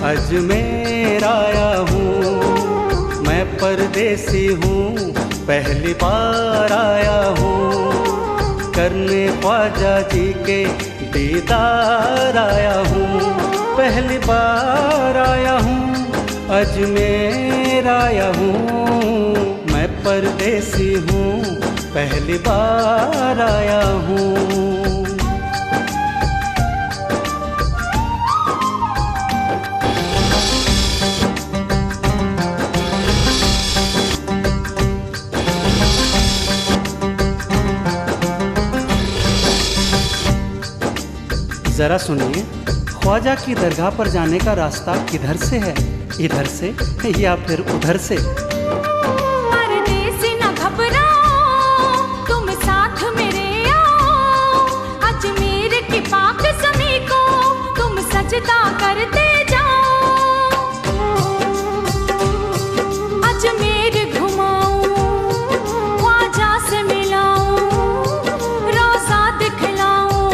अजमेर आया हूँ, मैं परदेसी हूँ, पहली बार आया हूँ, करने ख्वाजा जी के दीदार आया हूँ, पहली बार आया हूँ, अजमेर आया हूँ, मैं परदेसी हूँ, पहली बार आया हूँ। जरा सुनिए, ख्वाजा की दरगाह पर जाने का रास्ता किधर से है? इधर से या फिर उधर से? परदेसी न घबराओ, तुम साथ मेरे आओ, अजमेर की पाक ज़मीं को तुम सजदा करते जाओ। अजमेर घुमाऊं, ख्वाजा से मिलाऊं, रोज़ा दिखलाऊं,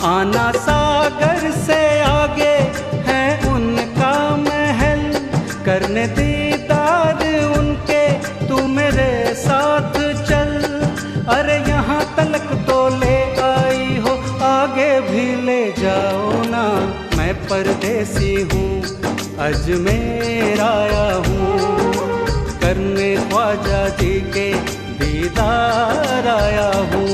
आना सागर से आगे है उनका महल, करने दीदार उनके तू मेरे साथ चल। अरे यहाँ तलक तो ले आई हो, आगे भी ले जाओ ना, मैं परदेसी हूँ, अजमेर आया हूँ, करने ख्वाजा जी के दीदार आया हूँ।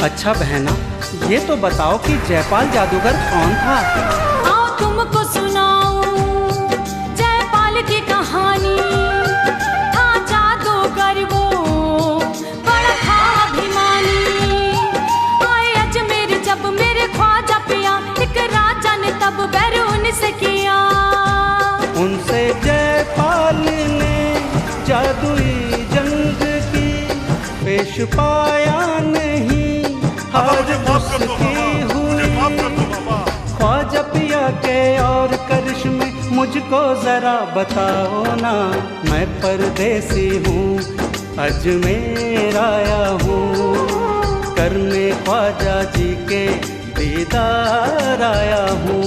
अच्छा बहना, ये तो बताओ कि जयपाल जादूगर कौन था? आओ तुमको सुनाऊं जयपाल की कहानी। था जादूगर वो, बड़ा था अभिमानी। आए अजमेर जब मेरे ख्वाजा पिया, एक राजा ने तब बैर उनसे किया। उनसे जयपाल ने जादुई जंग की, पेश पाया नहीं, हार उसकी हुई। ख्वाजा पिया के और करिश्मे मुझको जरा बताओ ना, मैं परदेसी हूँ, अजमेर आया हूँ, करने ख्वाजा जी के दीदार आया हूँ।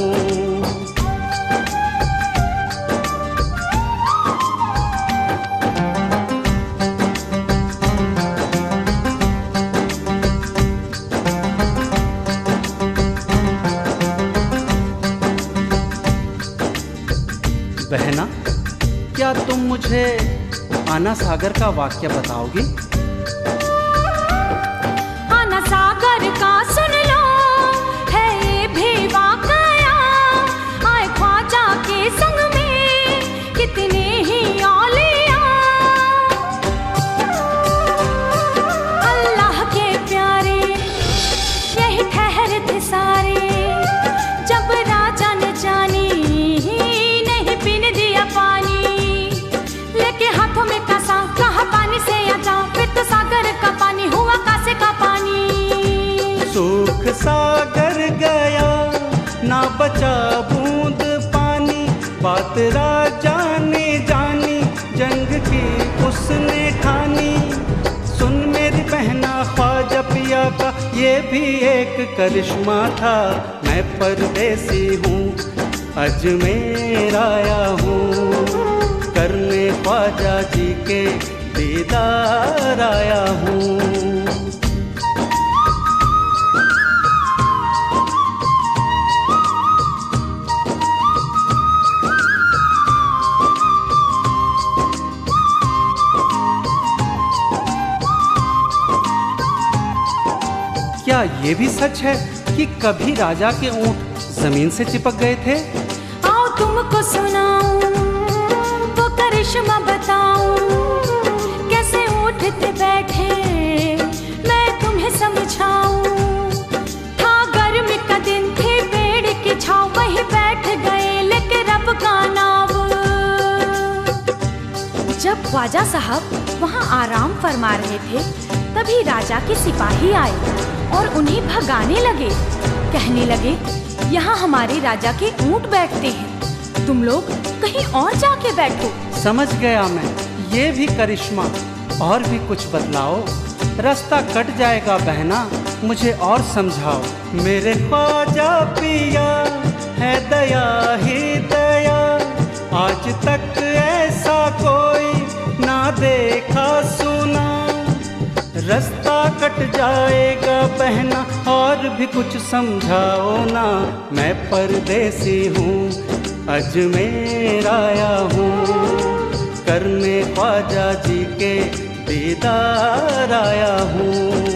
बहना, क्या तुम मुझे आना सागर का वाक्य बताओगी? आना सागर का सुन लो, है ये भी वाकया। आए ख्वाजा के संग में कितने ही औलिया, अल्लाह के प्यारे यही ठहरे थे सारे। जब राजा ने जानी सूख सागर गया, ना बचा बूंद पानी, बात राजा ने जानी, जंग की उसने ठानी। सुन मेरी बहना, ख्वाजा पिया का ये भी एक करिश्मा था, मैं परदेसी हूँ, अजमेर आया हूँ, करने ख्वाजा जी के दीदार आया हूँ। क्या ये भी सच है कि कभी राजा के ऊंट जमीन से चिपक गए थे? आओ तुमको सुनाऊं, वो करिश्मा बताऊं, कैसे उठते बैठे मैं तुम्हें समझाऊं। था गर्मी का दिन, थे पेड़ की छांव, वहीं बैठ गए लेके रब का नाम। जब ख्वाजा साहब वहाँ आराम फरमा रहे थे, तभी राजा के सिपाही आए और उन्हें भगाने लगे। कहने लगे, यहाँ हमारे राजा के ऊंट बैठते हैं, तुम लोग कहीं और जाके बैठो। समझ गया मैं, ये भी करिश्मा। और भी कुछ बतलाओ, रास्ता कट जाएगा बहना, मुझे और समझाओ। मेरे ख्वाजा पिया है दया ही दया, आज तक ऐसा कोई ना देखा सुना। रास्ता कट जाएगा बहना, और भी कुछ समझाओ ना। मैं परदेसी हूँ, अजमेर आया हूँ, करने ख्वाजा जी के दीदार आया हूँ।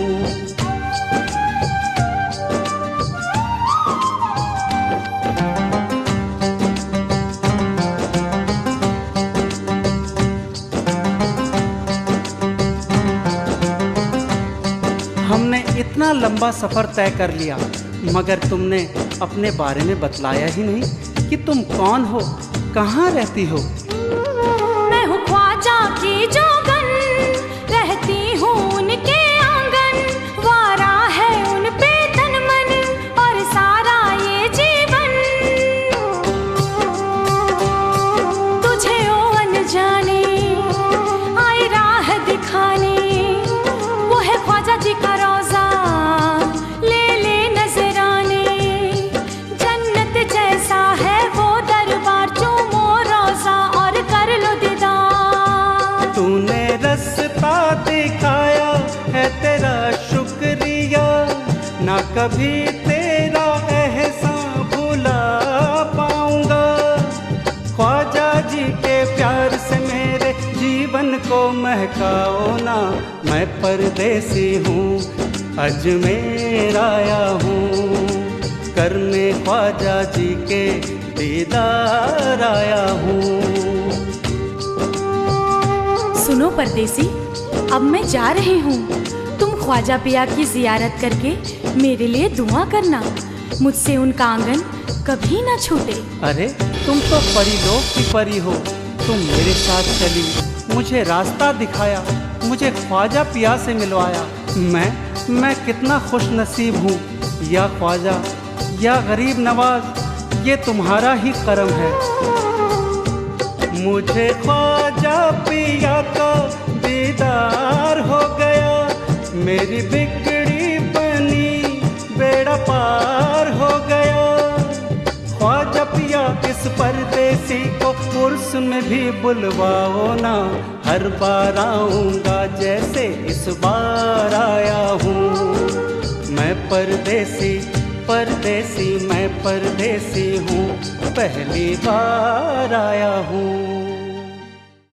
हमने इतना लंबा सफ़र तय कर लिया, मगर तुमने अपने बारे में बतलाया ही नहीं कि तुम कौन हो, कहाँ रहती हो। मैं हूँ ख्वाजा की जोगन, रहती हूँ उनके आंगन। वारा है उन पे तन मन और सारा ये जीवन। तुझे ओ अनजाने आए राह दिखाने, वो है ख्वाजा जी का रोजा, ले ले नजराने। जन्नत जैसा है वो दरबार, चूमो रोजा और कर लो दीदार। तूने रास्ता दिखाया है तेरा शुक्रिया, ना कभी तेरा एहसान भुला पाऊंगा। ख्वाजा जी के प्यार से मेरे जीवन को महकाओ ना। मैं परदेसी हूँ, अजमेर आया हूँ, करने ख्वाजा जी के दीदार आया हूँ। सुनो परदेसी, अब मैं जा रही हूँ। तुम ख्वाजा पिया की जियारत करके मेरे लिए दुआ करना, मुझसे उनका आंगन कभी ना छूटे। अरे तुम तो परीलोक की परी हो, तुम मेरे साथ चली, मुझे रास्ता दिखाया, मुझे ख्वाजा पिया से मिलवाया। मैं कितना खुश नसीब हूँ। या ख्वाजा, या गरीब नवाज, ये तुम्हारा ही करम है। मुझे ख्वाजा पिया का दीदार हो गया, मेरी बिगड़ी बनी बेड़ा पार हो गया। ख्वाजा पिया इस परदेसी को उर्स में भी बुलवाओ ना। हर बार आऊँगा जैसे इस बार आया हूँ। मैं परदेसी परदेसी मैं परदेसी हूँ, पहली बार आया हूँ।